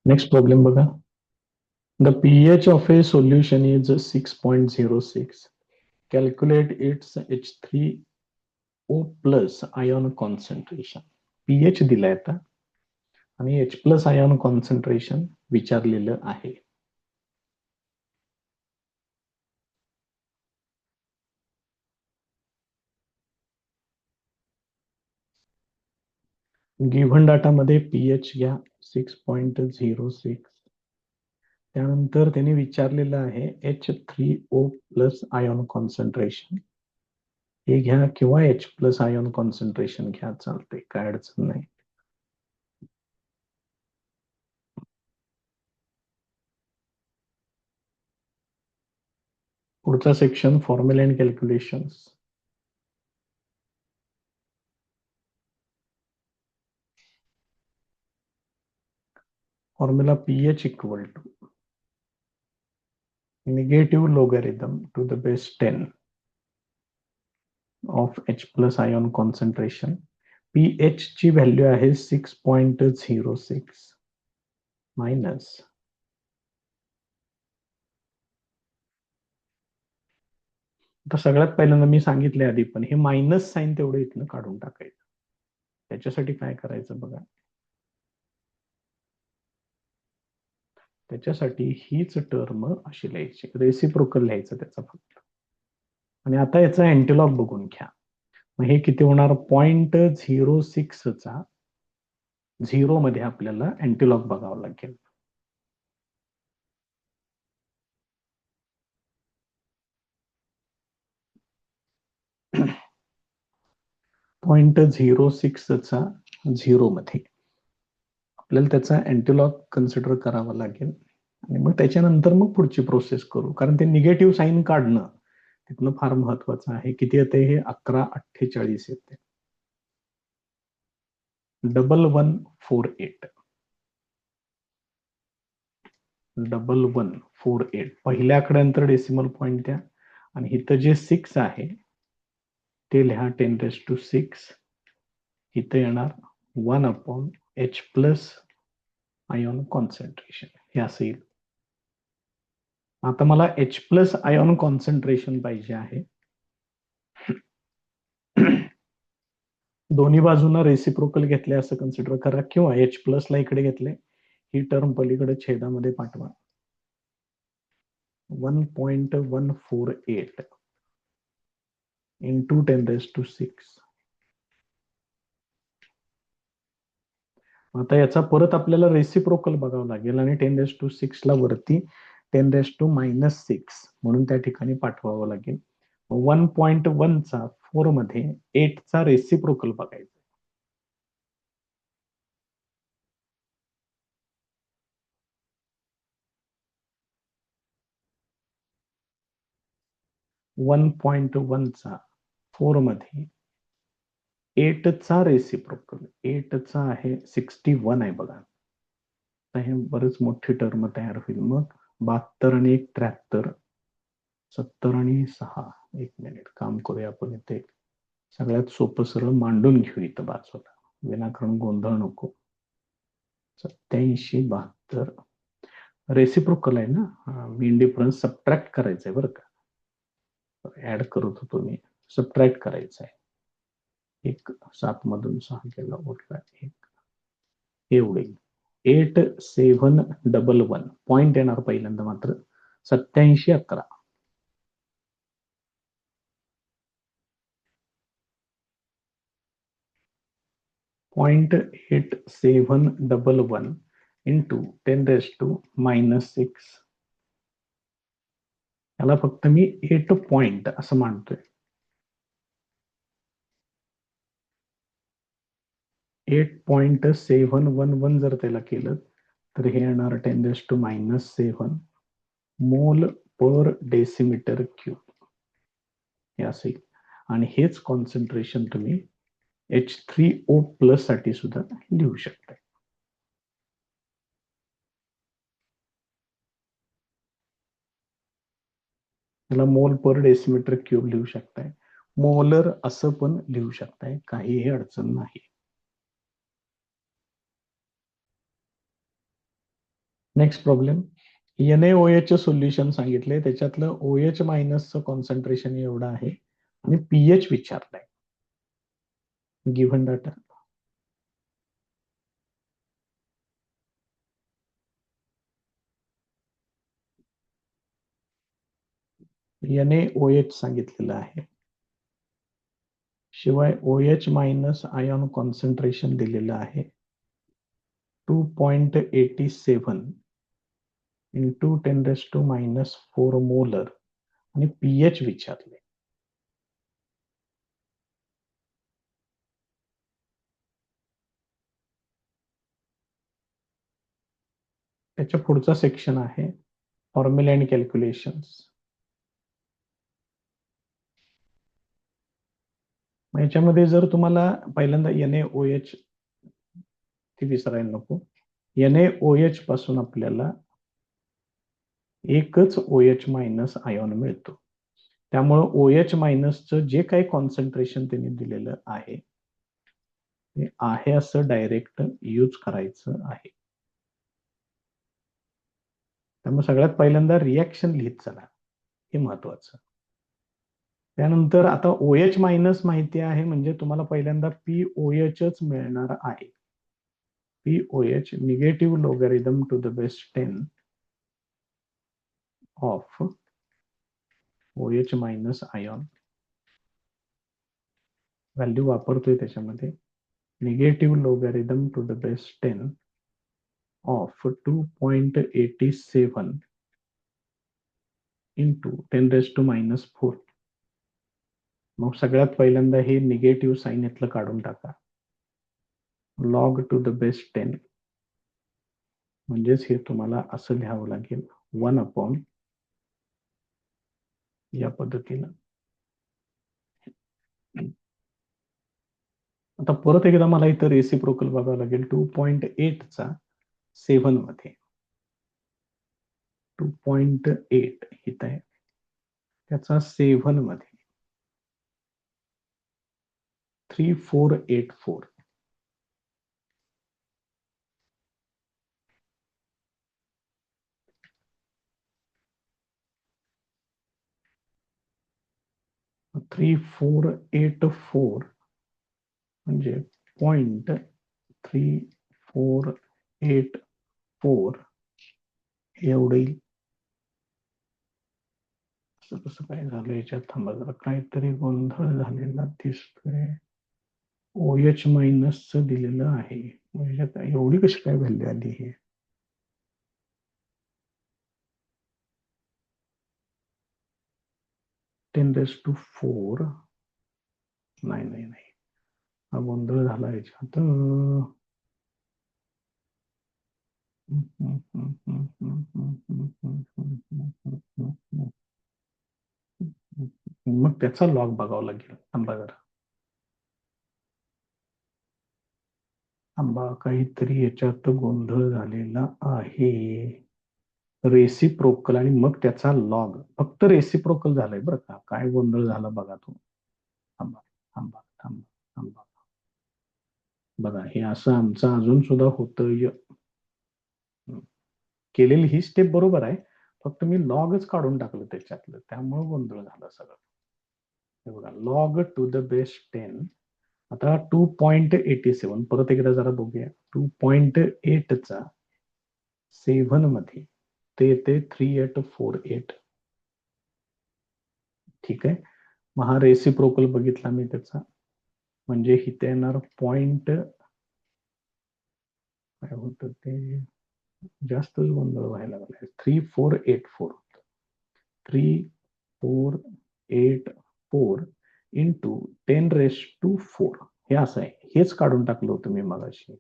Next problem बघा. The pH of a solution is 6.06. Calculate its H3O plus ion concentration. pH दिलाय आता आणि H plus ion concentration विचारलेलं आहे. Given डाटामध्ये pH घ्या 6.06. त्यानंतर त्यांनी विचारलेलं आहे H3O प्लस आयॉन कॉन्सन्ट्रेशन. हे घ्या किंवा H प्लस आयॉन कॉन्सन्ट्रेशन घ्या, चालते, काय अडचण नाही. पुढचा section formula and calculations. Formula pH equal to negative logarithm to the base 10 of H plus ion concentration. pH ची व्हॅल्यू आहे 6.06 मायनस आता सगळ्यात पहिल्यांदा मी सांगितले आधी, पण हे मायनस साइन तेवढं इथनं काढून टाकायचं. त्याच्यासाठी काय करायचं बघा, त्याच्यासाठी हीच टर्म अशी लिहायची, रेसिप्रोकल लिहायचं त्याचा फक्त. आणि आता याचा अँटीलॉग बघून घ्या. मग हे किती होणार, 0.06 चा 0 मध्ये आपल्याला अँटीलॉग बघावं लागेल. .06 चा 0 मध्ये आपल्याला त्याचा अँटीलॉग कन्सिडर करावा लागेल आणि मग त्याच्यानंतर मग पुढची प्रोसेस करू, कारण ते निगेटिव्ह साईन काढणं तिथनं फार महत्वाचं आहे. किती येते हे, 1148 येते. 1148 1148 पहिल्या आकड्यानंतर डेसिमल पॉईंट द्या आणि इथं जे 6 आहे ते लिहा 10⁶. इथं येणार 1/H प्लस आयॉन कॉन्सन्ट्रेशन, हे असं येईल. आता मला H प्लस आयॉन कॉन्सन्ट्रेशन पाहिजे आहे. दोन्ही बाजूंना रेसिप्रोकल घेतले असं कन्सिडर करा, किंवा H प्लस ला इकडे घेतले, ही टर्म पलीकडे छेदामध्ये पाठवा. 1.148 इंटू 10⁶. आता याचा परत आपल्याला रेसिप्रोकल बघावं लागेल आणि 10⁶ ला वरती 10⁻⁶ म्हणून त्या ठिकाणी पाठवावं लागेल. 1.1 चा 4 मध्ये 8 चा रेसिप्रोकल बघायचा. वन पॉइंट वन चा 4 मध्ये 8 चा रेसिप्रोकल, 8 चा आहे 61 आहे बघा. हे बरेच मोठी टर्म तयार होईल. मग 72 आणि 1 73, 70 आणि 6, एक मिनिट काम करूया आपण. इथे सगळ्यात सोपं सरळ मांडून घेऊ इथं बाजूला, विनाकारण गोंधळ नको. 87 72 रेसिप्रोकल आहे ना, मीन डिफरन्स सबट्रॅक्ट करायचं आहे बरं का, ऍड करत होतो मी, सबट्रॅक्ट करायचं आहे. 1 7 मधून 6 गेला, उरला 1, एवढे 8711 पॉइंट येणार पहिल्यांदा मात्र 8711. .8711 इंटू 10⁻⁻6. याला फक्त मी 8 पॉइंट असं मानतोय. 8.711 जर त्याला केलं तर हे येणार 10⁻⁷ मोल पर डेसिमीटर क्यूब, हे असेल. आणि हेच कॉन्सन्ट्रेशन तुम्ही H3O प्लस साठी सुद्धा लिहू शकता. त्याला मोल पर डेसिमीटर क्यूब लिहू शकताय, मोलर असं पण लिहू शकताय, काहीही अडचण नाही. Next problem. NaOH सोल्युशन सांगितले, त्याच्यातलं OH मायनसचं कॉन्सन्ट्रेशन एवढं आहे आणि पीएच विचारलंय. Given data. NaOH सांगितलेलं आहे, शिवाय OH मायनस आयॉन कॉन्सन्ट्रेशन दिलेलं आहे 2.87 इंटू 10⁻⁻⁴ मोलर आणि पीएच विचारले. त्याच्या पुढचा सेक्शन आहे फॉर्म्युला अँड कॅल्क्युलेशन्स. याच्यामध्ये जर तुम्हाला पहिल्यांदा NaOH ती विसरायला नको. NaOH पासून आपल्याला एकच OH मायनस आयॉन मिळतो. त्यामुळं OH मायनसचं जे काही कॉन्सन्ट्रेशन त्यांनी दिलेलं आहे ते आहे असं डायरेक्ट यूज करायचं आहे. त्यामुळे सगळ्यात पहिल्यांदा रिॲक्शन लिहित चला, हे महत्वाचं. त्यानंतर आता OH मायनस माहिती आहे म्हणजे तुम्हाला पहिल्यांदा POHच मिळणार आहे. POH negative logarithm to the base 10 of OH minus ion. Value वापरतोय त्याच्यामध्ये negative logarithm to the base 10 of 2.87 into 10⁻⁴. मग सगळ्यात पहिल्यांदा हे निगेटिव्ह साईन इथलं काढून टाका. लॉग टू द बेस 10 म्हणजेच हे तुम्हाला असं लिहावं लागेल 1 या पद्धतीनं. आता परत एकदा मला इथं रेसिप्रोकल बघावं लागेल 2.8 चा 7 मध्ये. 2.8 इथं आहे, त्याचा 7 मध्ये 3484. थ्री फोर एट फोर म्हणजे 0.3484 एवढं येईल. कसं काय झालं याच्यात, थांबा जरा, काहीतरी गोंधळ झालेला दिसतोय. OH मायनसचं दिलेलं आहे, म्हणजे एवढी कशी काय व्हॅल्यू आली हे. (10⁻⁴) नाही नाही नाही, हा गोंधळ झाला याच्यात. मग त्याचा लॉग बघावा लागेल. थांबा जरा, थांबा, काहीतरी याच्यात गोंधळ झालेला आहे. रेसिप्रोकल आणि मग त्याचा लॉग, फक्त रेसिप्रोकल झालंय बरं का, काय गोंधळ झाला बघा तो. थांबा थांबा थांबा थांबा, बघा हे असं आमचं अजून सुद्धा होतं. केलेली ही स्टेप बरोबर आहे, फक्त मी लॉगच काढून टाकलं त्याच्यातलं, त्यामुळे गोंधळ झाला सगळं. हे बघा, लॉग टू द बेस 10. आता 2.87 परत एकदा जरा बघूया. 2.8 चा 7 मध्ये ते येते 3848. ठीक आहे. मग हा रेसिप्रोकल बघितला मी त्याचा, म्हणजे इथे येणार पॉइंट, काय होतं ते, जास्तच गोंधळ व्हायला लागला. 3484 3484 इंटू 10⁻⁴ हे असं आहे. हेच काढून टाकलं होतं मी मगाशी.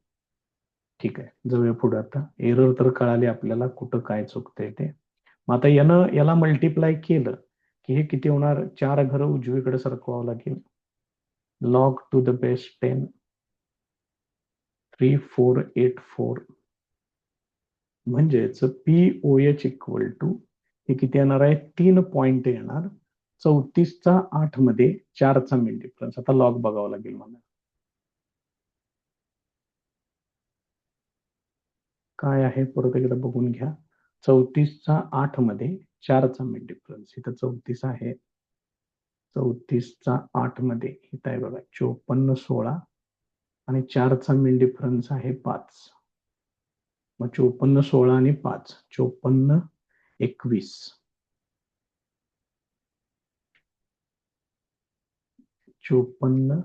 ठीक आहे, जाऊया पुढे. आता एरर तर कळाली आपल्याला, कुठं काय चुकतंय ते. मग आता याला मल्टिप्लाय केलं की हे किती होणार, 4 घरं उजवीकडे सरकवावं लागेल. लॉग टू द बेस 10 3484 म्हणजेच POH इक्वल टू हे किती येणार आहे, 3 पॉइंट येणार. 34चा 8 मध्ये 4चा मिड डिफरन्स. आता लॉग बघावं लागेल मला. काय आहे परत एकदा बघून घ्या. 34चा 8 मध्ये 4चा मिड डिफरन्स, इथं 34 आहे. 34चा 8 मध्ये इथं आहे बघा 54 16 आणि 4चा मिड डिफरन्स आहे 5. मग 54 16 आणि 5 54 21 54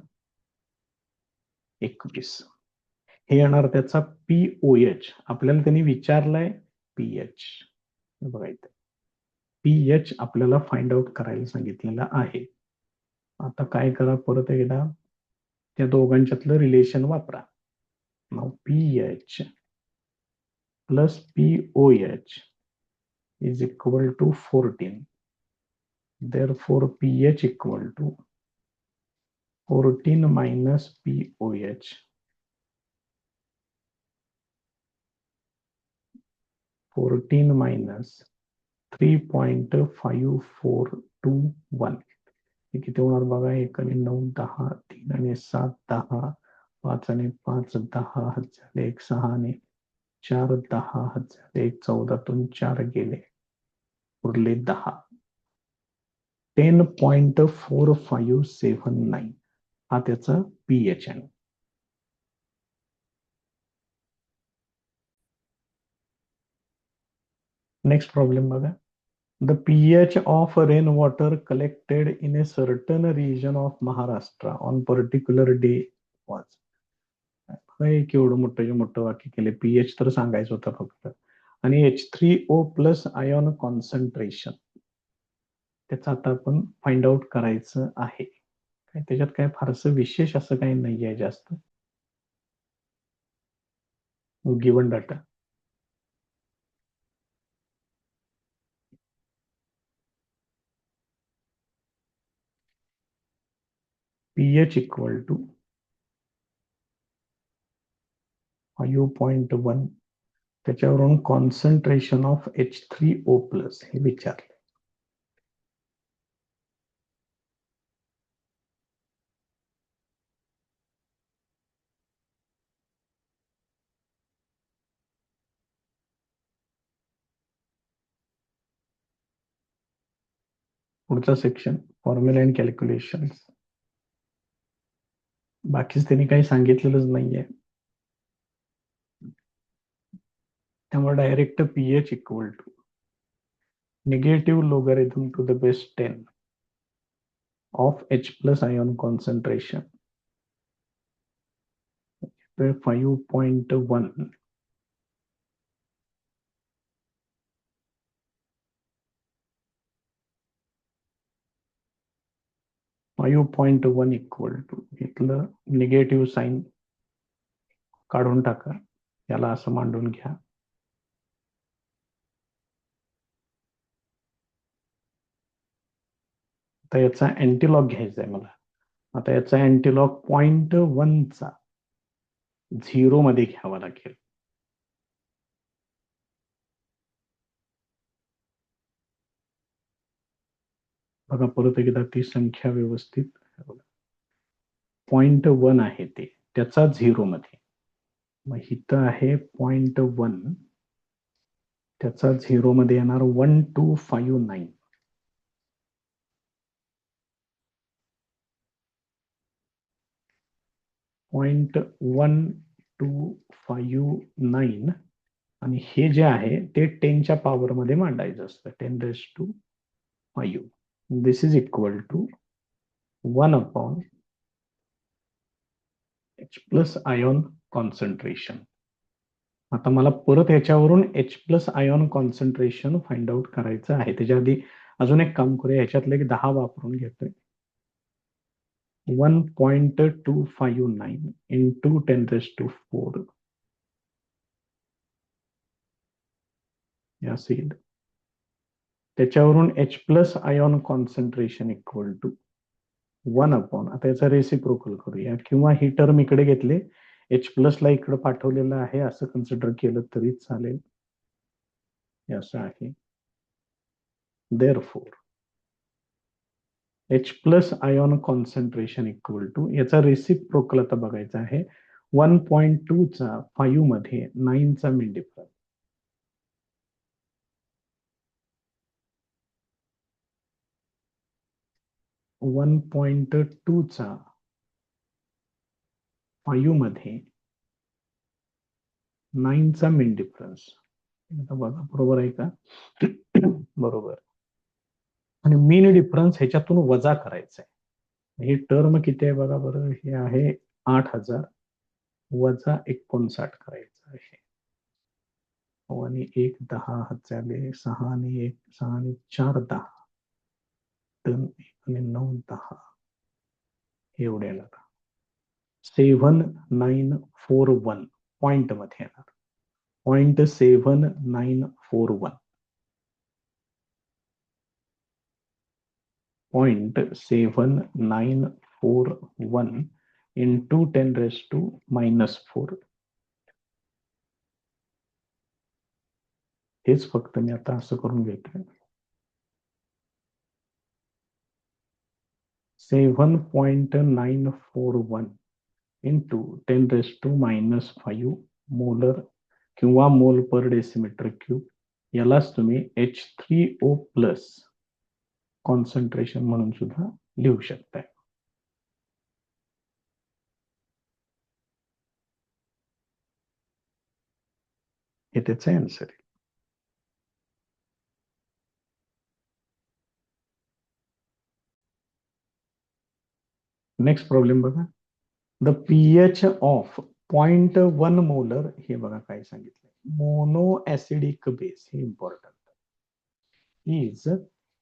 21 हे येणार त्याचा पीओएच. आपल्याला त्यांनी विचारलंय पीएच. बघा इथे पीएच आपल्याला फाइंड आउट करायला सांगितलेलं आहे. आता काय करा, परत एकदा त्या दोघांच्यातलं रिलेशन वापरा. नाव pH plus pOH is equal to 14. Therefore, pH equal to 14 minus pOH. 14 minus 3.5421. हे किती होणार बघा. 1 आणि 9 10, 3 आणि 7 10, 5 आणि 5 10 झाले, 1 6 आणि 4 10 झाले, 14तून 4 गेले, उरले 10. 10.4579 हा त्याचा पीएच आहे. नेक्स्ट प्रॉब्लेम बघा. The pH of rain water collected in a certain region of Maharashtra on particular day was. केवढं मोठं वाक्य केले. पीएच तर सांगायचं होतं फक्त. आणि H3O प्लस आयॉन कॉन्सन्ट्रेशन त्याचं आता आपण फाइंड आउट करायचं आहे. त्याच्यात काय फारसं विशेष असं काही नाही आहे जास्त. Given data pH equal to 5.1 त्याच्यावरून कॉन्सन्ट्रेशन ऑफ H3O प्लस हे विचारले. पुढचा सेक्शन फॉर्म्युला अँड कॅल्क्युलेशन. बाकीच त्यांनी काही सांगितलेलंच नाहीये, त्यामुळे direct pH equal to negative logarithm to the base 10 of H plus ion concentration 5.1 5.1 equal to इथलं निगेटिव्ह साइन काढून टाका, याला असं मांडून घ्या. आता याचा अँटीलॉग घ्यायचा आहे मला. आता याचा अँटीलॉग 0.1चा 0 मध्ये घ्यावा लागेल. बघा परत एकदा ती संख्या व्यवस्थित 0.1 आहे ते त्याचा 0 मध्ये. मग इथं आहे 0.1 त्याचा 0 मध्ये येणार 1259. 0.1259 आणि हे जे आहे ते 10च्या पॉवर मध्ये मांडायचं असतं. 10⁵. This is equal to 1/H plus ion concentration. आता मला परत याच्यावरून H plus ion concentration find out करायचं आहे. त्याच्या आधी अजून एक काम करूया, ह्याच्यातले 10 वापरून घेतोय. 1.259 into 10⁴ या सीड. त्याच्यावरून H plus ion concentration equal to 1/. आता याचा रेसिप्रोकल करूया, किंवा ही टर्म इकडे घेतले, H प्लस ला इकडे पाठवलेलं आहे असं कन्सिडर केलं तरी चालेल. असं आहे. Therefore H plus ion concentration equal to याचा रेसिप्रोकल आता बघायचा आहे 1.2 चा 5 मध्ये 9 चा मीन डिफरन्स. 1.2 चा 5 मध्ये 9 चा मीन डिफरन्स. आता बघा बरोबर आहे का? बरोबर. आणि मीन डिफरन्स ह्याच्यातून वजा करायचा आहे. ही टर्म किती आहे बघा बरं. हे आहे 8,000 वजा 59 करायचं आहे. आणि 1 10,000 6 आणि 1 6 आणि 4 10 2 1 आणि 9 10 एवढे येणार. 7941 पॉइंट मध्ये येणार. 0.7941 0.7941 into 10⁻⁻4. हेच फक्त मी आता असं करून घेतोय. 7.941 into 10⁻⁻5 मोलर किंवा मोल पर डेसिमीटर क्यूब. यालाच तुम्ही H3O प्लस कॉन्सन्ट्रेशन म्हणून सुद्धा लिहू शकताय. हे त्याचं आन्सर आहे. नेक्स्ट प्रॉब्लेम बघा. द पीएच ऑफ 0.1 मोलर, हे बघा काय सांगितलं, मोनो ऍसिडिक बेस, हे important, is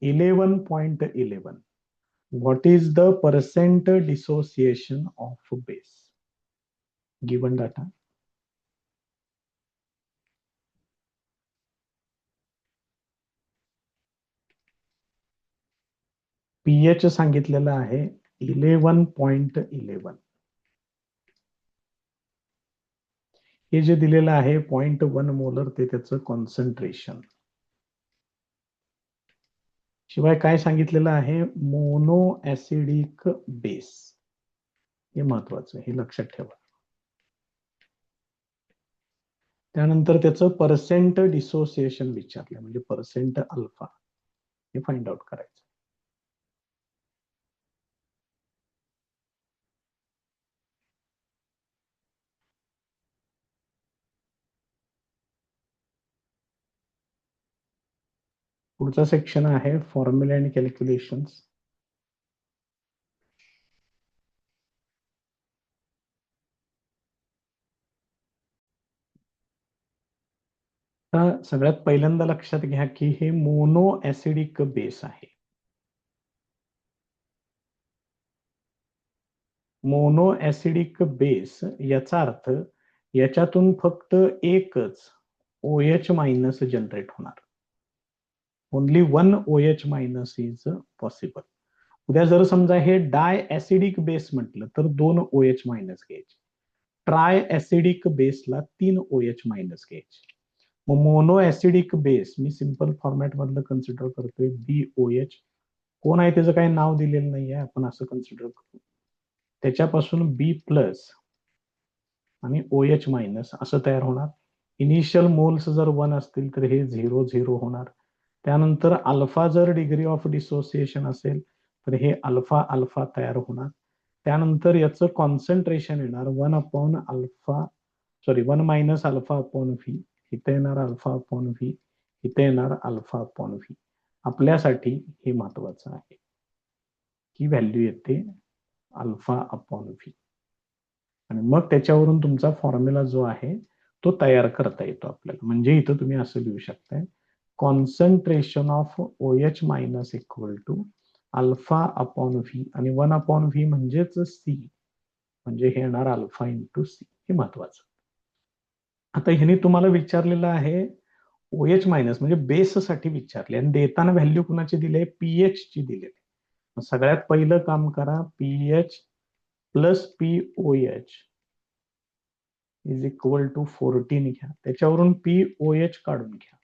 11.11. What is the percent dissociation of base? Given data. PH सांगितलेलं आहे 11.11. हे जे दिलेलं आहे 0.1 मोलर ते त्याचं कॉन्सन्ट्रेशन. शिवाय काय सांगितलेलं आहे? Mono acidic base. हे महत्वाचं, हे लक्षात ठेवा. त्यानंतर त्याचं पर्सेंट डिसोसिएशन विचारलं, म्हणजे पर्सेंट अल्फा, हे फाइंड आउट करायचं. पुढचा सेक्शन आहे फॉर्म्युला अँड कॅल्क्युलेशन्स. सगळ्यात पहिल्यांदा लक्षात घ्या की हे मोनो ऍसिडिक बेस आहे. मोनो ऍसिडिक बेस याचा अर्थ याच्यातून फक्त एकच OH मायनस जनरेट होणार. Only 1 OH minus is possible. उद्या जर समजा हे डाय ऍसिडिक बेस म्हटलं तर 2 OH मायनस घ्यायचे. ट्राय ऍसिडिक बेसला 3 OH मायनस घ्यायचे. मग मोनो ऍसिडिक बेस मी सिंपल फॉर्मॅट मधलं कन्सिडर करतोय BOH. कोण आहे त्याचं काही नाव दिलेलं नाहीये, आपण असं कन्सिडर करू. त्याच्यापासून B प्लस आणि OH मायनस असं तयार होणार. इनिशियल मोल्स जर 1 असतील तर हे 0 0 होणार. त्यानंतर अल्फा जर डिग्री ऑफ डिसोसिएशन असेल तर हे अल्फा अल्फा तयार होणार. त्यानंतर याचं कॉन्सन्ट्रेशन येणार 1 मायनस अल्फा अपॉन व्ही. इथे येणार अल्फा अपॉन व्ही, इथे येणार अल्फा अपॉन व्ही. आपल्यासाठी हे महत्वाचं आहे की व्हॅल्यू येते अल्फा अपॉन व्ही. आणि मग त्याच्यावरून तुमचा फॉर्म्युला जो आहे तो तयार करता येतो आपल्याला. म्हणजे इथं तुम्ही असं लिहू शकताय, concentration of OH minus equal to alpha upon V, आणि 1 अपॉन व्ही म्हणजेच सी, म्हणजे हे येणार अल्फा इंटू सी. हे महत्वाचं. आता ह्याने तुम्हाला विचारलेलं आहे OH मायनस, म्हणजे बेससाठी विचारले, आणि देताना व्हॅल्यू कुणाची दिली आहे? पीएच ची दिलेली. सगळ्यात पहिलं काम करा, pH plus POH is equal to 14 घ्या. त्याच्यावरून POH काढून घ्या.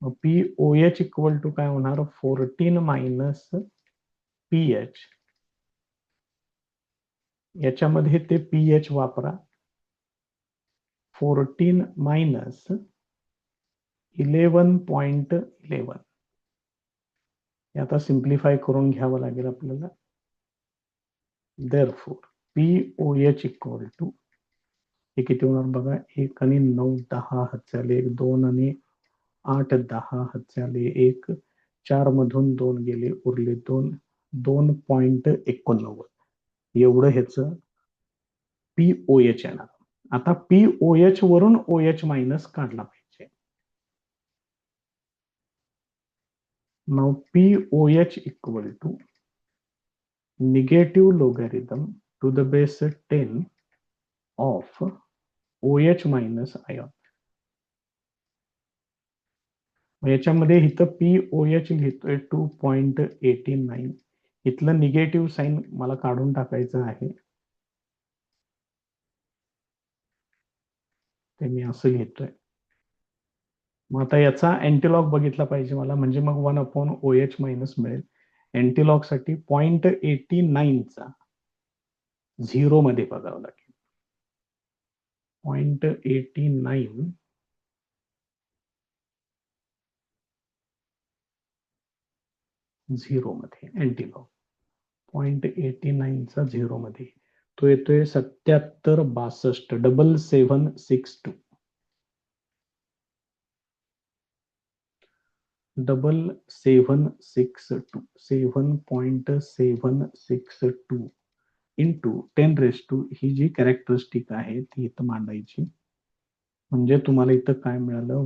मग POH इक्वल टू काय होणार? 14 मायनस PH. याच्यामध्ये ते PH वापरा, 14 मायनस 11.11. हे आता सिम्प्लिफाय करून घ्यावं लागेल आपल्याला. देअरफॉर POH इक्वल टू, हे किती होणार बघा, 1 आणि 9 10 हातचे 1, 2 आणि 8 10 हातचे 1, 4 मधून 2 गेले, उरले 2, 2.89 एवढं ह्याच POH येणार. आता POH वरून OH मायनस काढला पाहिजे. नाव POH equal to negative logarithm to the base 10 of OH minus ion. याच्यामध्ये इथं POH लिहितोय 2.89. इथलं निगेटिव्ह साईन मला काढून टाकायचं आहे, ते मी असं लिहितोय. मग आता याचा अँटीलॉग बघितला पाहिजे मला, म्हणजे मग 1/OH मायनस मिळेल. अँटीलॉग साठी 0.89 चा 0 मध्ये बघावं लागेल. 0.89 0 मध्ये अँटीलॉग 0.89 चा 0 मध्ये तो येतोय 7762 7762 7762 7.762 इंटू 10⁻², ही जी कॅरेक्टरिस्टिक आहे ती इथं मांडायची. म्हणजे तुम्हाला इथं काय मिळालं,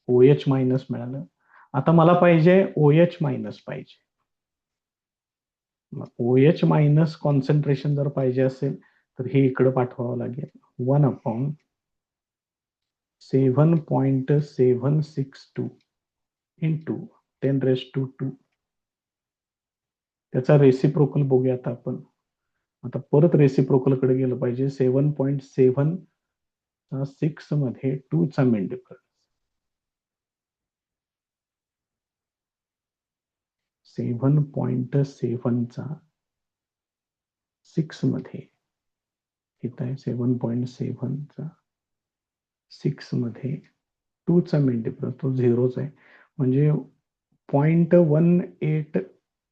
1/OH मायनस मिळालं. आता मला पाहिजे OH मायनस पाहिजे. OH मायनस कॉन्सन्ट्रेशन जर पाहिजे असेल तर हे इकडे पाठवावं लागेल. 1/7.762 इंटू 10⁻². त्याचा रेसिप्रोकल बघूया आता आपण. आता परत रेसिप्रोकल कडे गेलं पाहिजे. 7.7 मध्ये 2 चा मेन डिफरन्स, 7.7 चा 6 मध्ये इथं आहे. 7.7 चा 6 मध्ये 2 चा मेन डिफरन्स, तो 0च आहे. म्हणजे 0.18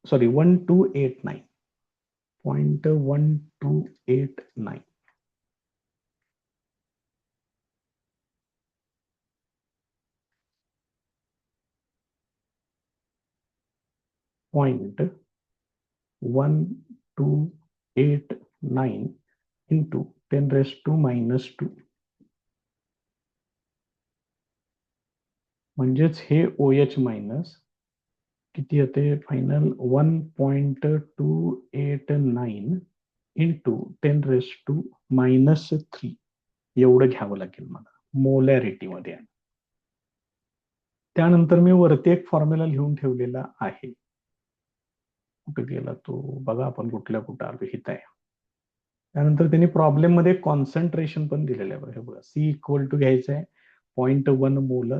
सॉरी 1289 0.1289 0.1289 इंटू 10⁻². म्हणजेच हे OH मायनस किती येते फायनल, 1.289 इंटू 10⁻³ एवढं घ्यावं लागेल मला मोलॅरिटी मध्ये. त्यानंतर मी वरती एक फॉर्म्युला लिहून ठेवलेला आहे. कुठे गेला तो बघा, आपण कुठल्या कुठं आलो, हित आहे. त्यानंतर त्यांनी प्रॉब्लेम मध्ये कॉन्सन्ट्रेशन पण दिलेलं आहे. बघा बघा, C इक्वल टू घ्यायचं आहे 0.1 मोलर,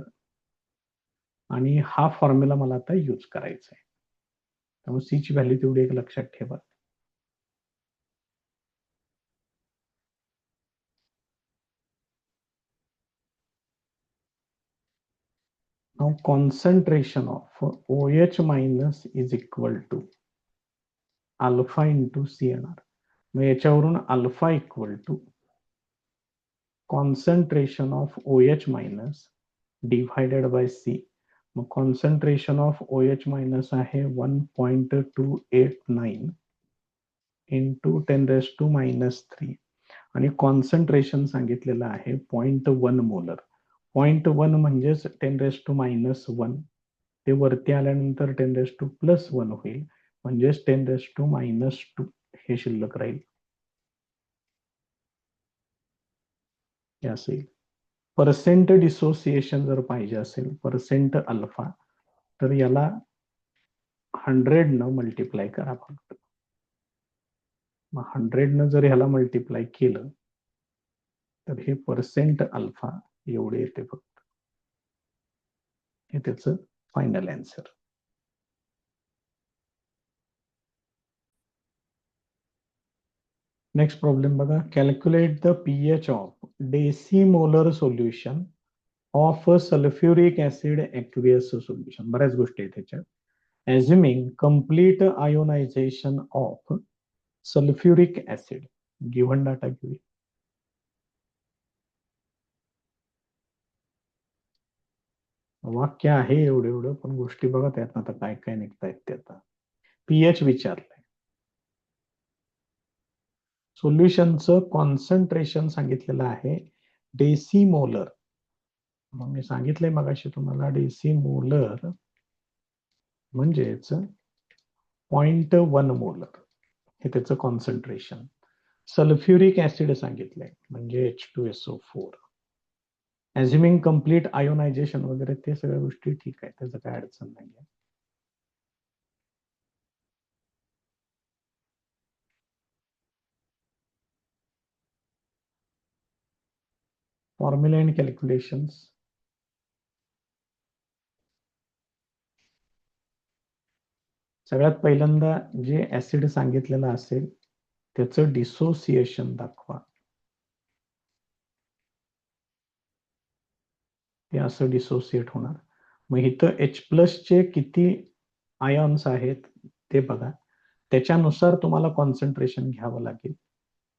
आणि हा फॉर्म्युला मला आता यूज करायचा आहे. त्यामुळे C ची व्हॅल्यू तेवढी एक लक्षात ठेवा. Now concentration of OH minus is equal to alpha into C येणार. मग याच्यावरून alpha equal to concentration of OH minus divided by C. मग कॉन्सन्ट्रेशन ऑफ OH मायनस आहे 1.289 इंटू 10⁻³ आणि कॉन्सन्ट्रेशन सांगितलेलं आहे 0.1 मोलर. 0.1 म्हणजेच 10⁻⁻1, ते वरती आल्यानंतर 10⁻+1 होईल, म्हणजेच 10⁻⁻2 हे शिल्लक राहील. असेल. पर्सेंट डिसोसिएशन जर पाहिजे असेल, पर्सेंट अल्फा, तर याला 100 न मल्टिप्लाय करा फक्त. मग 100 न जर ह्याला मल्टिप्लाय केलं तर हे पर्सेंट अल्फा एवढे येते फक्त. हे त्याचं फायनल आन्सर. नेक्स्ट प्रॉब्लेम बघा, calculate the pH of decimolar solution of sulphuric acid aqueous solution. बऱ्याच गोष्टी आहेत त्याच्यात. Assuming complete ionisation of sulphuric acid. Given data घेऊया. वाक्य आहे एवढं एवढं, पण गोष्टी बघा त्यात आता काय काय निघतायत ते. आता पीएच विचारलंय, सोल्युशनचं कॉन्सन्ट्रेशन सांगितलेलं आहे डेसिमोलर. मग मी सांगितलंय मगाशी तुम्हाला, डेसिमोलर म्हणजेच 0.1 मोलर हे त्याचं कॉन्सन्ट्रेशन. सल्फ्युरिक ऍसिड सांगितलंय म्हणजे H2SO4. ॲझ्युमिंग कम्प्लीट आयोनायझेशन वगैरे ते सगळ्या गोष्टी ठीक आहे, त्याचं काय अडचण नाही आहे. Formula and calculations. सगळ्यात पहिल्यांदा जे ऍसिड सांगितलेलं असेल त्याचं डिसोसिएशन दाखवा. ते असं डिसोसिएट होणार. मग इथं H+ किती आयॉन्स आहेत ते बघा, त्याच्यानुसार तुम्हाला कॉन्सन्ट्रेशन घ्यावं लागेल.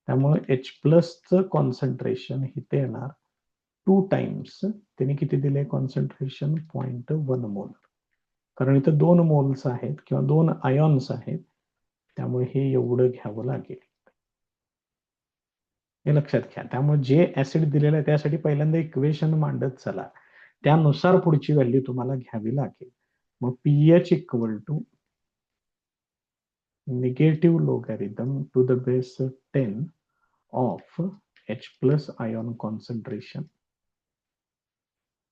त्यामुळे H+चं कॉन्सन्ट्रेशन इथे येणार 2 टाइम्स. त्यांनी किती दिले कॉन्सन्ट्रेशन? 0.1 मोल. कारण इथं 2 मोल्स आहेत किंवा 2 आयॉन्स आहेत, त्यामुळे हे एवढं घ्यावं लागेल. हे लक्षात घ्या. त्यामुळे जे ऍसिड दिलेलं आहे त्यासाठी पहिल्यांदा इक्वेशन मांडत चला, त्यानुसार पुढची व्हॅल्यू तुम्हाला घ्यावी लागेल. मग pH equal to negative logarithm to the base 10 of H+ ion concentration.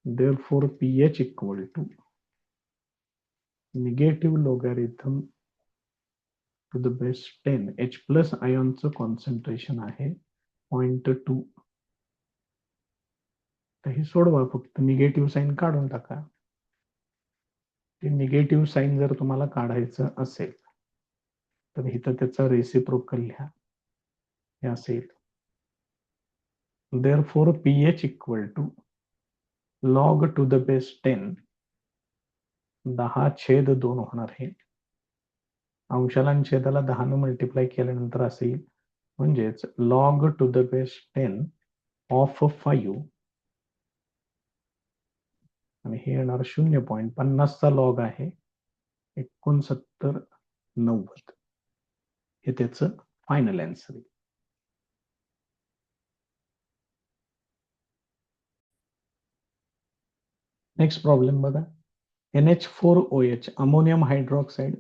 Therefore pH equal to negative logarithm to the base 10. H+ आयॉनचं concentration आहे 0.2. तर हे सोडवा, फक्त निगेटिव्ह साईन काढून टाका. ते निगेटिव्ह साईन जर तुम्हाला काढायचं असेल तर इथं त्याचा रेसिप्रोकल लिहा, हे असेल. Therefore pH equal to log to the base 10, 10/2 होणार. हे अंशाला आणि छेदाला 10 मल्टिप्लाय केल्यानंतर असेल, म्हणजेच log to the base 10 of 5, आणि हे येणार 0.50चा लॉग आहे 6990. हे त्याचं फायनल आन्सर आहे. नेक्स्ट प्रॉब्लेम बघा, NH4OH ammonium hydroxide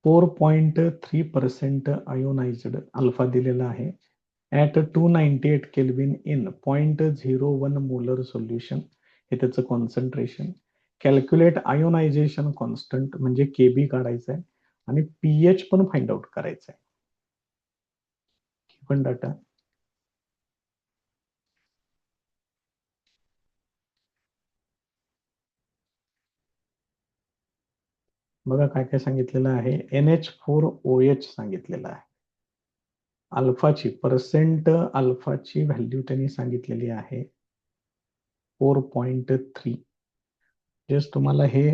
4.3% ionised alpha दिलेला आहे at 298 kelvin in 0.01 molar solution. हे त्याचं कॉन्सन्ट्रेशन. कॅल्क्युलेट आयोनायझेशन कॉन्स्टंट म्हणजे केबी काढायचं आहे आणि पीएच पण फाइंड आउट करायचं आहे. पण डाटा बघा काय काय सांगितलेलं आहे. NH4OH सांगितलेलं आहे. अल्फाची पर्सेंट अल्फाची व्हॅल्यू त्यांनी सांगितलेली आहे 4.3. जस्ट तुम्हाला हे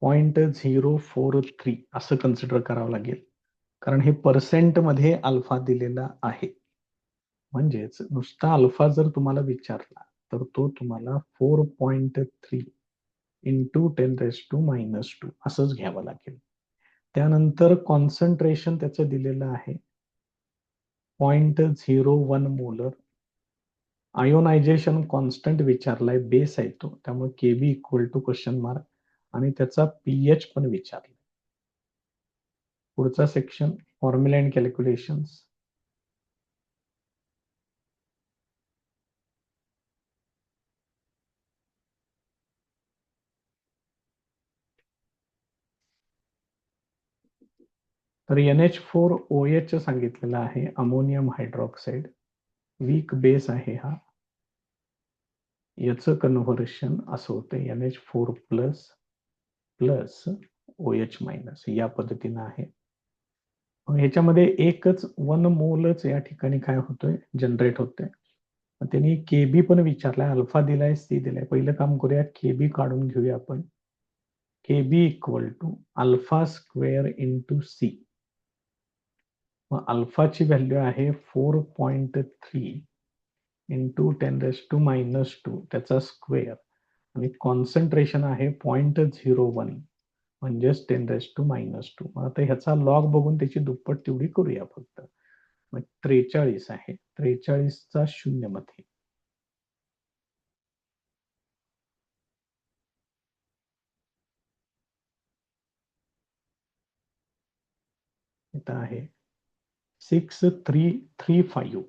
0.043 असं कन्सिडर करावं लागेल, कारण हे पर्सेंट मध्ये अल्फा दिलेला आहे. म्हणजेच नुसता अल्फा जर तुम्हाला विचारला तर तो तुम्हाला 4.3 इंटू 10⁻² असंच घ्यावं लागेल. त्यानंतर कॉन्सन्ट्रेशन त्याचं दिलेलं आहे 0.01 मोलर. आयोनायझेशन कॉन्स्टंट विचारलाय, बेस आहे तो, त्यामुळे Kb equal to question mark, आणि त्याचा पीएच पण विचारला. पुढचा सेक्शन फॉर्म्युला अँड कॅल्क्युलेशन्स. तर NH4OH सांगितलेलं आहे अमोनियम हायड्रॉक्साईड, वीक बेस आहे हा. याचं कन्व्हर्शन असं होतं NH4+ प्लस OH- या पद्धतीनं आहे. ह्याच्यामध्ये एकच 1 मोलच या ठिकाणी काय होतोय, जनरेट होतोय. त्यांनी केबी पण विचारलाय, अल्फा दिलाय, सी दिलाय. पहिलं काम करूया, केबी काढून घेऊया आपण. Kb equal to alpha square into C. मग अल्फाची व्हॅल्यू आहे 4.3 इंटू 10⁻², त्याचा स्क्वेअर, आणि कॉन्सन्ट्रेशन आहे 0.01 म्हणजेच 10⁻². मग आता ह्याचा लॉग बघून त्याची दुप्पट तेवढी करूया फक्त. मग 43 आहे, 43चा 0 मध्ये इथं आहे 6335.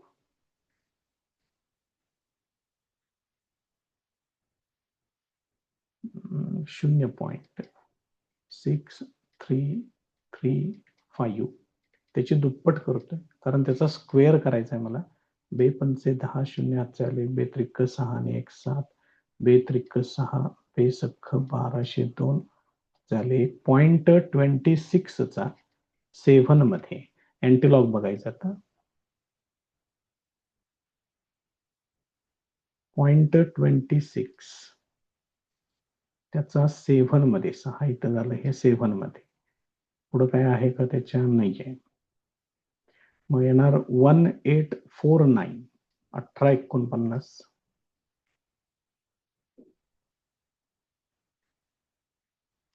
0.6335 त्याची दुप्पट करतोय, कारण त्याचा स्क्वेअर करायचा आहे मला. 2 पंचे 10, 0 हातचे आले, 2 त्रिक 6 आणि 1 7, 2 त्रिक 6, 2 सख्ख 1202 झाले. 0.26 चा 7 मध्ये अँटीलॉग बघायचा. आता 0.26 त्याचा 7 मध्ये, 6 इथं झालं, हे 7 मध्ये पुढं काय आहे का त्याच्या, नाही आहे. मग येणार 1849, 1849.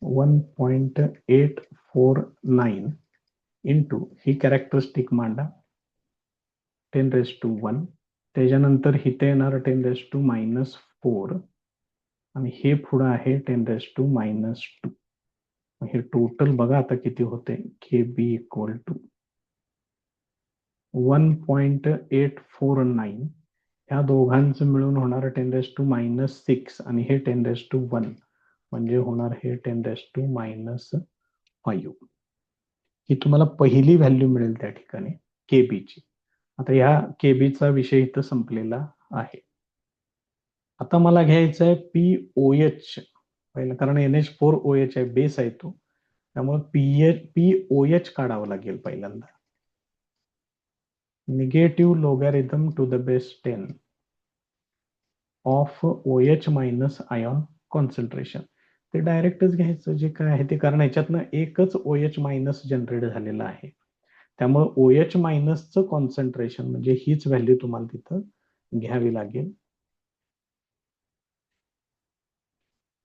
1.849 इंटू ही कॅरेक्टरिस्टिक मांडा 10⁻1. त्याच्यानंतर इथे येणार 10⁻⁻4 आणि हे पुढं आहे 10⁻². हे टोटल बघा आता किती होते. केबी इक्वल टू 1.849, ह्या दोघांचं मिळून होणार 10⁻6 आणि हे 10⁻1 म्हणजे होणार हे 10⁻5. ही तुम्हाला पहिली व्हॅल्यू मिळेल त्या ठिकाणी केबीची. आता ह्या केबीचा विषय इथं संपलेला आहे. आता मला घ्यायचं आहे POH पहिलं, कारण NH4OH आहे, बेस आहे तो, त्यामुळे POH काढावं लागेल पहिल्यांदा. Negative logarithm to the base 10 of OH minus ion concentration. ते डायरेक्टच घ्यायचं जे काय आहे ते, कारण ह्याच्यातनं एकच OH मायनस जनरेट झालेलं आहे. त्यामुळे OH मायनसचं कॉन्सन्ट्रेशन म्हणजे हीच व्हॅल्यू तुम्हाला तिथं घ्यावी लागेल.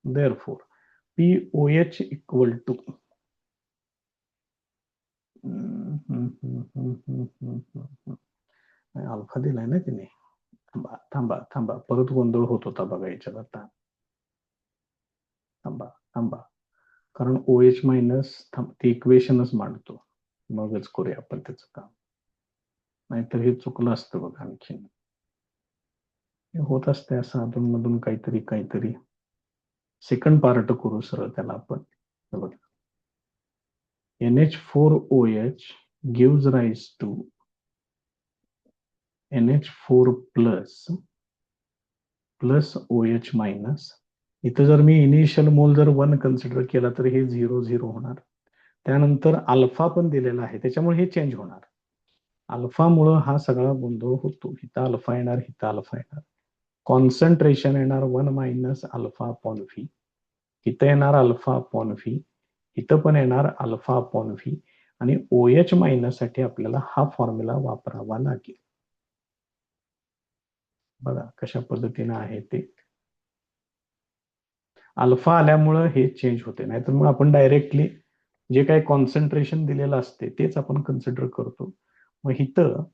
Therefore, POH equal to alpha दिलाय ना तिने. थांबा थांबा थांबा, परत गोंधळ होत होता बघा याच्यात. आता थांबा थांबा, कारण OH मायनस ते इक्वेशनच मांडतो, मगच करूया आपण त्याचं काम, नाहीतर हे चुकलं असतं बघा. आणखीन होत असते असं अधून मधून काहीतरी काहीतरी. सेकंड पार्ट करू सरळ त्याला आपण. बघा, NH4OH gives rise to NH4 plus OH minus. इथं जर मी इनिशियल मोल जर 1 कन्सिडर केला तर हे 0 होणार. त्यानंतर अल्फा पण दिलेला आहे, त्याच्यामुळे हे चेंज होणार. अल्फामुळं हा सगळा गोंधळ होतो. इथं अल्फा येणार, इथं अल्फा येणार. कॉन्सन्ट्रेशन येणार 1 मायनस अल्फा अपॉन व्ही. इथं येणार अल्फा अपॉन व्ही, इथं पण येणार अल्फा अपॉन व्ही. आणि OH मायनस साठी आपल्याला हा फॉर्म्युला वापरावा लागेल. बघा कशा पद्धतीने आहे ते. अल्फा आल्यामुळं हे चेंज होते, नाहीतर मग आपण डायरेक्टली जे काही कॉन्सन्ट्रेशन दिलेलं असते तेच आपण कन्सिडर करतो. मग इथं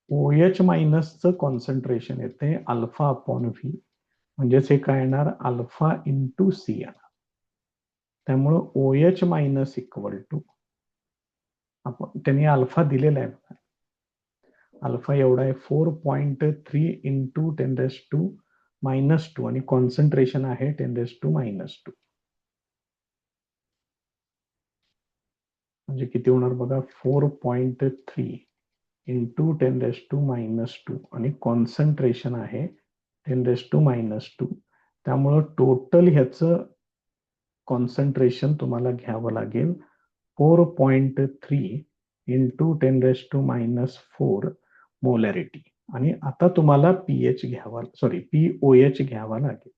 OH मायनसचं कॉन्सन्ट्रेशन येते अल्फा अपॉन व्ही, म्हणजेच हे काय येणार, अल्फा इंटू सी येणार. त्यामुळं OH मायनस इक्वल टू, आपण त्यांनी अल्फा दिलेला आहे बघा, अल्फा एवढा आहे 4.3 इंटू 10⁻⁻2 आणि कॉन्सन्ट्रेशन आहे 10⁻². म्हणजे किती होणार बघा, 4.3 इंटू 10⁻² आणि कॉन्सन्ट्रेशन आहे 10⁻². त्यामुळं टोटल ह्याचं कॉन्सन्ट्रेशन तुम्हाला घ्यावं लागेल 4.3 इंटू 10⁻⁴ मोलॅरिटी. आणि आता तुम्हाला पीएच घ्यावा, सॉरी पीओएच घ्यावा लागेल.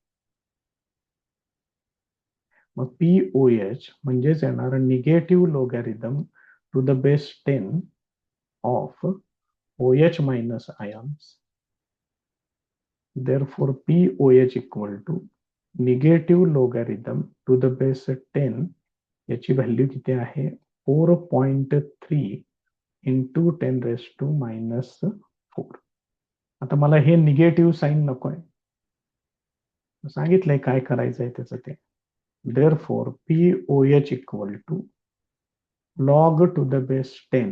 मग पीओएच म्हणजेच येणार negative logarithm to the base 10 of OH minus ions. Therefore, POH equal to negative logarithm to the base 10 याची व्हॅल्यू किती आहे 4.3 इंटू 10⁻⁴. आता मला हे निगेटिव्ह साईन नको आहे, सांगितलंय काय करायचंय त्याचं ते. Therefore, POH equal to log to the base 10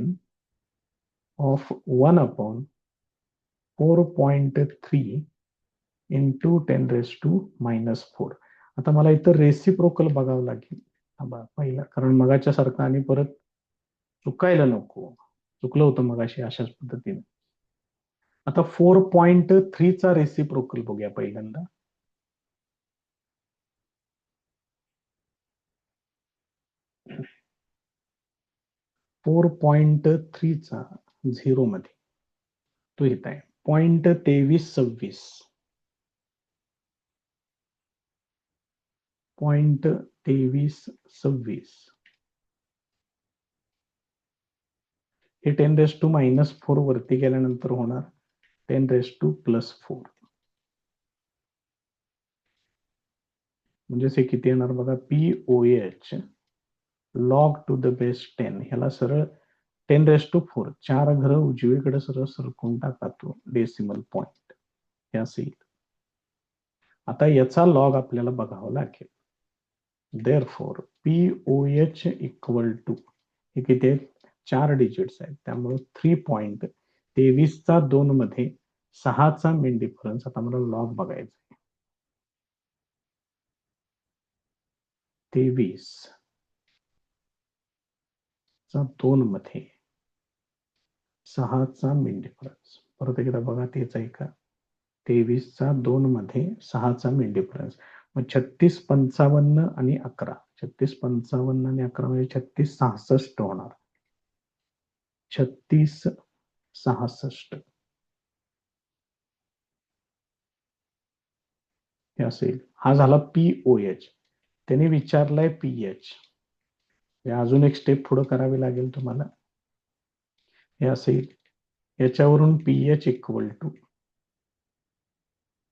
of 1/4.3 into 10⁻⁴. आता मला इथं रेसिप्रोकल बघावं लागेल पहिला, कारण मगाच्या सारखं आणि परत चुकायला नको. चुकलं होतं मगाशी अशाच पद्धतीने. आता 4.3 चा रेसिप्रोकल बघूया पहिल्यांदा. फोर 4.3 चा 0 मध्ये तो येत आहे 0.2326. 0.2326 हे 10⁻⁴ वरती गेल्यानंतर होणार 10⁻+4. म्हणजे हे किती येणार बघा POH log to the base 10. ह्याला सरळ 10⁻⁴ 4 घरं उजवीकडे सरळ सरकून टाका तो डेसिमल पॉइंट हे असेल. आता याचा लॉग आपल्याला बघावा लागेल. Therefore, POH इक्वल टू हे किती आहेत 4 डिजिट्स आहेत, त्यामुळे 3.23 मध्ये 6चा मेन डिफरन्स. आता मला लॉग बघायचा आहे. 23 मध्ये 6चा मेन डिफरन्स. परत एकदा बघा तेच आहे का 23 मध्ये 6चा मेन डिफरन्स. मग 36, 55 आणि 11. 36, 55 आणि 11 म्हणजे 36, 66 होणार. 36, 66 हे असेल. हा झाला POH. त्याने विचारलाय PH. अजून एक स्टेप पुढे करावी लागेल तुम्हाला. हे असेल याच्यावरून PH इक्वल टू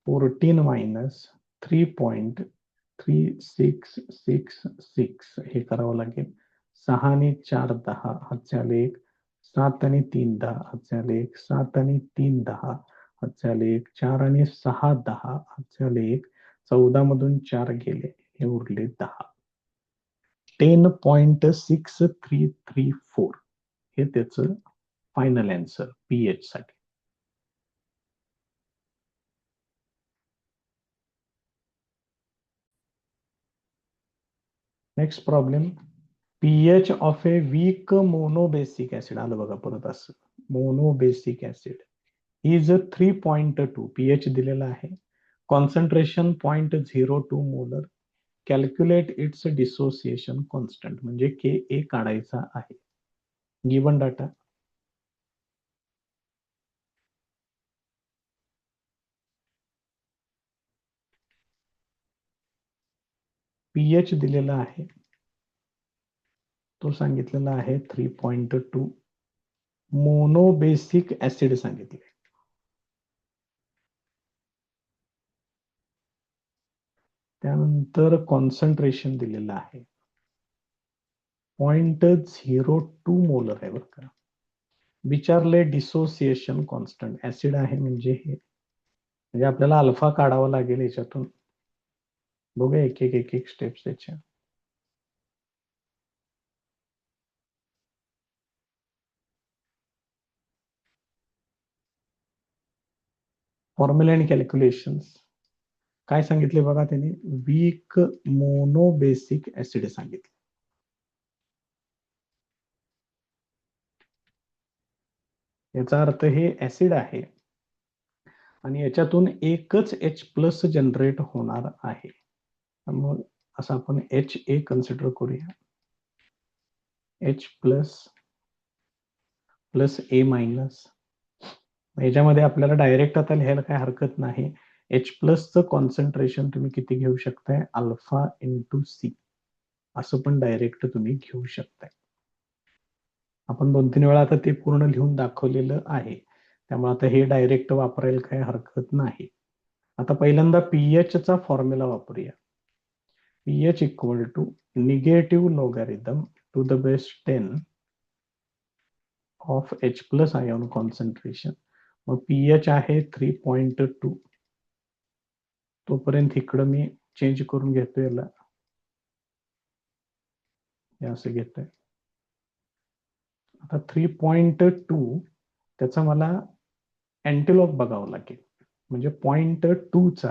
14 - 3.3666 हे करावं लागेल. 6 आणि 4 10 हातच्या लेख, 7 आणि 3 10 हातच्या लेख, 7 आणि 3 10 हातच्या लेख, 4 आणि 6 10 हातच्या लेख, 14 मधून 4 गेले हे उरले 10. 10.6334 हे त्याचं फायनल आन्सर PH साठी. Next problem. pH of a weak monobasic acid. आलं बघा परत असं मोनोबेसिक ऍसिड इज 3.2. pH दिलेला आहे. Concentration 0.02 molar. Calculate it's dissociation constant म्हणजे Ka काढायचा आहे. Given data. pH दिलेला आहे, तो सांगितलेला आहे 3.2. मोनोबेसिक ऍसिड सांगितले. त्यानंतर कॉन्सन्ट्रेशन दिलेलं आहे 0.02 मोलर आहे बरं का. विचारले डिसोसिएशन कॉन्स्टंट. ऍसिड आहे म्हणजे हे, म्हणजे आपल्याला अल्फा काढावा लागेल याच्यातून. बघूया एक एक स्टेप्स त्याच्या. फॉर्म्युला आणि कॅल्क्युलेशन्स काय सांगितले बघा त्यांनी. वीक मोनोबेसिक ऍसिड सांगितले. याचा अर्थ हे ऍसिड आहे आणि याच्यातून एकच H+ जनरेट होणार आहे. मग असं आपण HA कन्सिडर करूया. एच प्लस प्लस ए मायनस. याच्यामध्ये आपल्याला डायरेक्ट आता लिहायला काय हरकत नाही. एच प्लसचं कॉन्सन्ट्रेशन तुम्ही किती घेऊ शकताय, अल्फा इंटू सी असं पण डायरेक्ट तुम्ही घेऊ शकताय. आपण 2-3 वेळा आता ते पूर्ण लिहून दाखवलेलं आहे, त्यामुळे आता हे डायरेक्ट वापरायला काही हरकत नाही. आता पहिल्यांदा पीएच चा फॉर्म्युला वापरूया. PH equal to negative logarithm to the base 10 of H plus ion concentration. मग पीएच आहे 3.2. तोपर्यंत इकडं मी चेंज करून घेतो, याला हे असं घेतोय. आता 3.2 त्याचा मला अँटीलॉग बघावं लागेल, म्हणजे 0.2 चा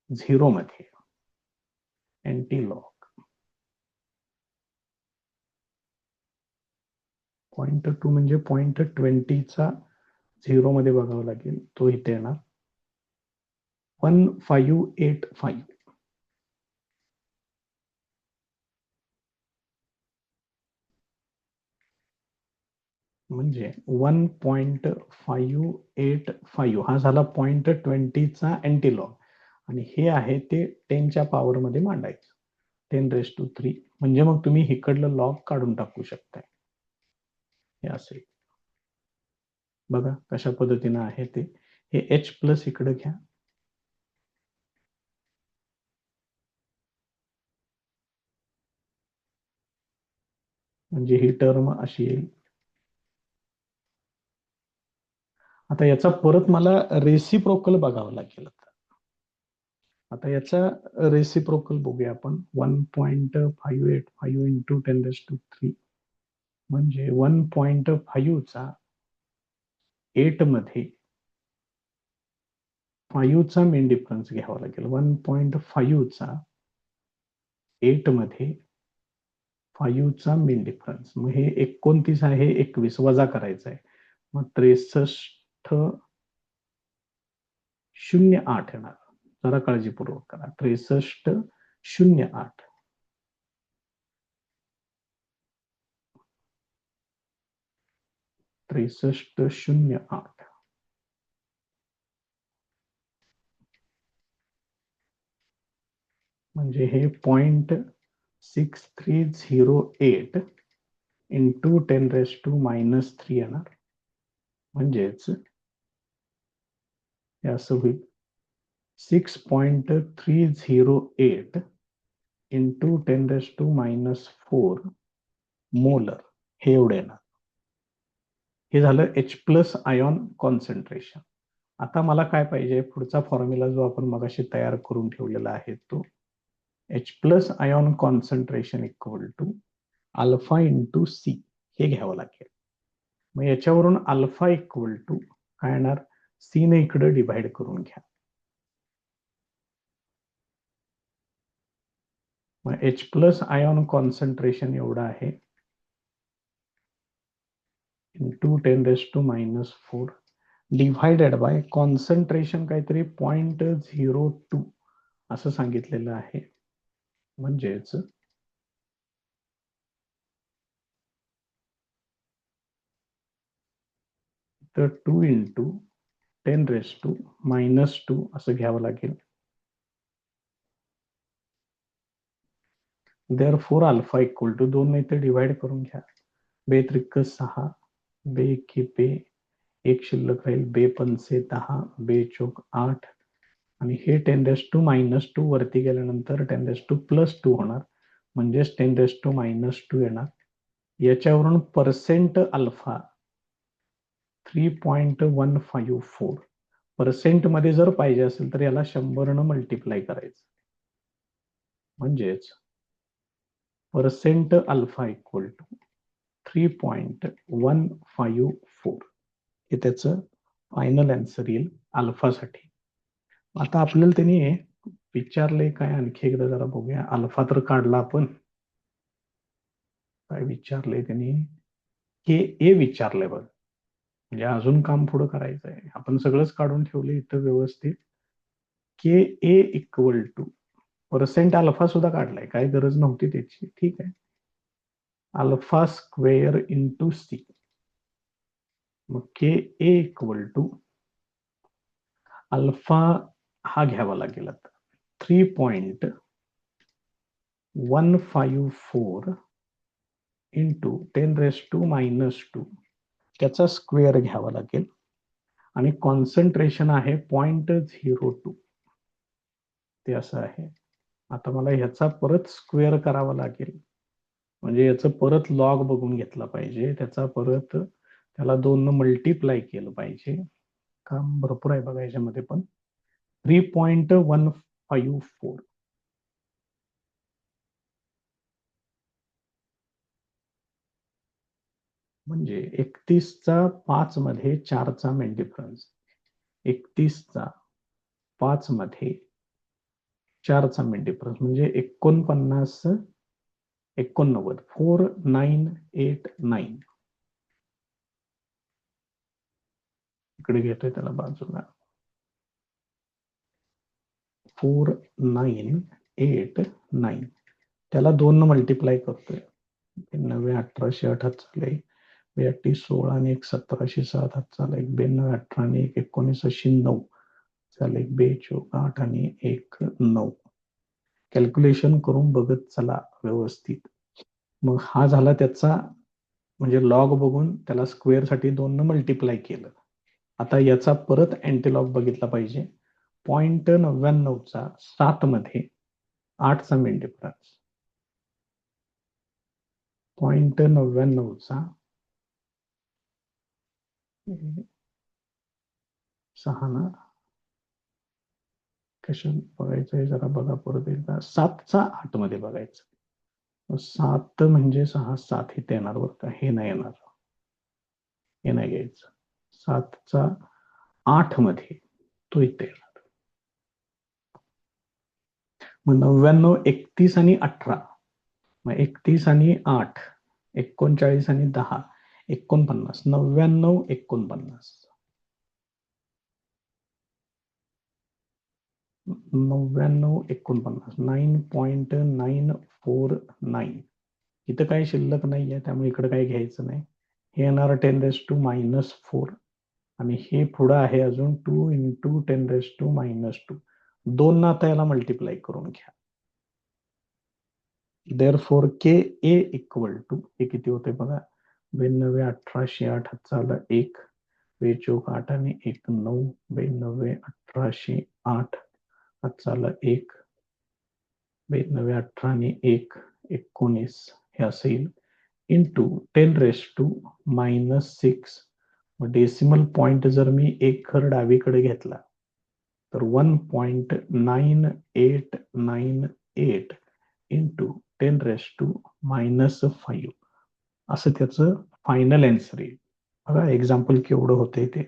0 मध्ये अँटीलॉग 0.2 म्हणजे 0.20 चा 0 मध्ये बघावं लागेल. तो इथे येणार 1585. म्हणजे 1.585 हा झाला 0.20 चा अँटीलॉग, आणि हे आहे ते 10 च्या पॉवर मध्ये मांडायचं 10⁻³ म्हणजे मग तुम्ही इकडलं लॉग काढून टाकू शकताय. हे असे बघा कशा पद्धतीनं आहे ते. हे एच प्लस इकडे घ्या, म्हणजे ही टर्म अशी येईल. आता याचा परत मला रेसिप्रोकल बघावं लागेल. आता याचा रेसिप्रोकल बघूया आपण. 1.585 इंटू 10⁻³ म्हणजे 1.5 चा 8 मध्ये 5 चा मेन डिफरन्स घ्यावा लागेल. 1.5 चा 8 मध्ये 5 चा मेन डिफरन्स. मग हे 29 आहे, 21 वजा करायचं आहे. मग 63.08 येणार. जरा काळजीपूर्वक करा. 63.08. म्हणजे हे 0.6308 इंटू 10⁻³ येणार. म्हणजेच हे असं होईल 6.308 इंटू 10⁻⁴ मोलर. हे एवढे येणार. हे झालं एच प्लस आयॉन कॉन्सन्ट्रेशन. आता मला काय पाहिजे, पुढचा फॉर्म्युला जो आपण मगाशी तयार करून ठेवलेला आहे तो H plus ion concentration equal to alpha into C हे घ्यावं लागेल. मग याच्यावरून अल्फा इक्वल टू काय येणार, सी ने इकडे डिव्हाइड करून घ्या. मग एच प्लस आयॉन कॉन्सन्ट्रेशन एवढं आहे इंटू 10⁻⁴ डिव्हायडेड बाय कॉन्सन्ट्रेशन काहीतरी 0.02 असं सांगितलेलं आहे. म्हणजेच तर 2 इंटू 10⁻⁻² असं घ्यावं लागेल. देअरफॉर अल्फा इक्वल टू 2 ने ते डिव्हाइड करून घ्या. 2 त्रिक 6, 2 एके 2, 1 शिल्लक राहील, 2 पंचे 10, 2 चौक 8, आणि हे 10⁻² वरती गेल्यानंतर 10⁻+2 होणार, म्हणजेच 10⁻² येणार. याच्यावरून पर्सेंट अल्फा 3.154. पर्सेंट मध्ये जर पाहिजे असेल तर याला 100 न मल्टिप्लाय करायचं. म्हणजेच पर्सेंट अल्फा इक्वल टू 3.154 हे त्याचं फायनल आन्सर येईल अल्फासाठी. आता आपल्याला त्यांनी विचारले काय, आणखी एकदा जरा बघूया. अल्फा तर काढला आपण, काय विचारले त्यांनी, के ए विचारलंय बघ. म्हणजे अजून काम पुढे करायचं आहे. आपण सगळंच काढून ठेवले इथं व्यवस्थित. K a equal to percent alpha सुद्धा काढलाय, काय गरज नव्हती त्याची, ठीक आहे. Alpha square into C. मग K a equal to alpha हा घ्यावा लागेल आता 3.154 इंटू 10⁻⁻², त्याचा स्क्वेअर घ्यावा लागेल आणि कॉन्सन्ट्रेशन आहे 0.02. ते असं आहे. आता मला ह्याचा परत स्क्वेअर करावा लागेल, म्हणजे याचं परत लॉग बघून घेतला पाहिजे, त्याचा परत त्याला 2 मल्टिप्लाय केलं पाहिजे. काम भरपूर आहे बघा याच्यामध्ये. पण 3.154 म्हणजे 31चा 5 मध्ये 4चा मेन डिफरन्स, 31चा 5 मध्ये 4चा मेन डिफरन्स म्हणजे 49 49 इकडे घेतोय त्याला बाजूला. 4989 त्याला 2 मल्टिप्लाय करतोय. 90 1888 82 16 आणि 1 17 7 92 92 18 आणि 1 19 9 चालेल 42 8 आणि 1 9. कॅल्क्युलेशन करून बघत चला व्यवस्थित. मग हा झाला त्याचा, म्हणजे लॉग बघून त्याला स्क्वेअर साठी 2 मल्टिप्लाय केलं. आता याचा परत अँटीलॉग बघितला पाहिजे. 0.99चा 7 मध्ये 8चा मेन डिफरन्स, 0.99चा 6 ना, कशात बघायचं आहे जरा बघा परत एकदा. 7चा 8 मध्ये बघायचं. 7 म्हणजे 6 7 इथे येणार बरं का, हे नाही येणार, हे नाही घ्यायचं. 7चा 8 मध्ये तो इथे येणार. मग 99 31 आणि 18, मग 31 आणि 8 39 आणि 10 49 99 49 99 49 9.949. इथं काही शिल्लक नाहीये त्यामुळे इकडे काही घ्यायचं नाही. हे येणार 10⁻⁻4 आणि हे पुढं आहे अजून 2 इंटू 10⁻⁻2. 2 ना आता याला मल्टिप्लाय करून घ्या. Therefore K a equal to, हे किती होते बघा, 92 1808 हातचाला 1 42 8 आणि 1 9 92 1808 हातचाला 1 92 18 आणि 1 19 हे असेल इंटू 10⁻⁻6. डेसिमल पॉइंट जर मी एक घर डावीकडे घेतला तर 1.9898 इंटू 10⁻⁻5 असं त्याचं फायनल आन्सर येईल. बघा एक्झाम्पल केवढं होतंय ते.